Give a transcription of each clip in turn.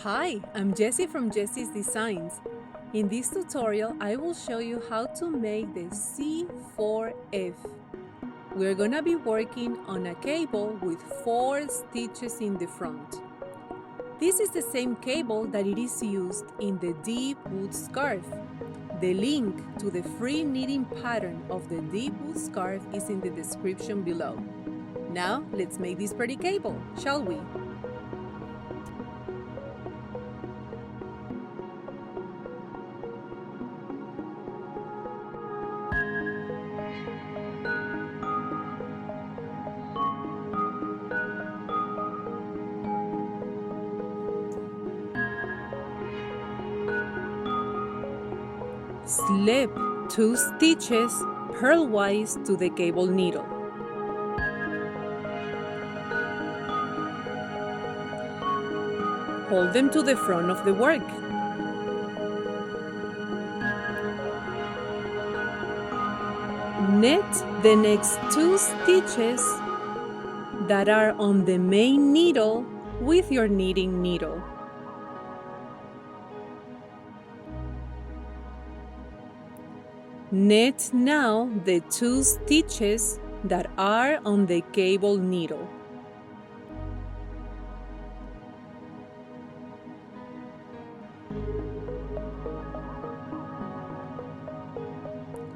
Hi, I'm Jessie from Jessie's Designs. In this tutorial, I will show you how to make the C4F. We're gonna be working on a cable with 4 stitches in the front. This is the same cable that it is used in the deep wood scarf. The link to the free knitting pattern of the deep wood scarf is in the description below. Now, let's make this pretty cable, shall we? Slip 2 stitches purlwise to the cable needle. Hold them to the front of the work. Knit the next 2 stitches that are on the main needle with your knitting needle. Knit now the 2 stitches that are on the cable needle.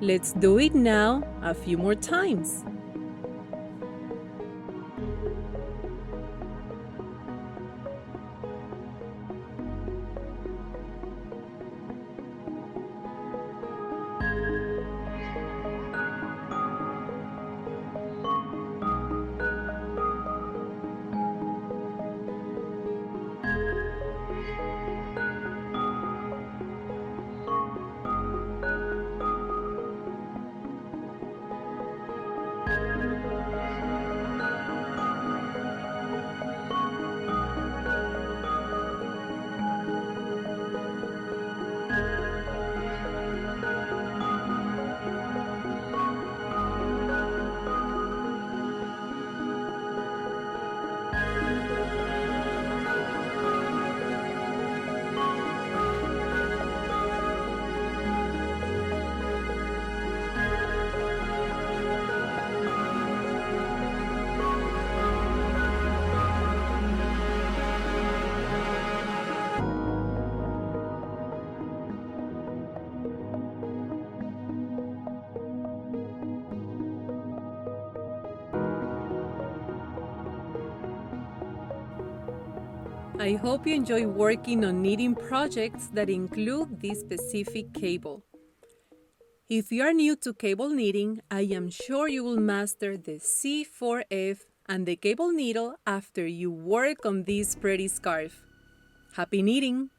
Let's do it now a few more times. I hope you enjoy working on knitting projects that include this specific cable. If you are new to cable knitting, I am sure you will master the C4F and the cable needle after you work on this pretty scarf. Happy knitting!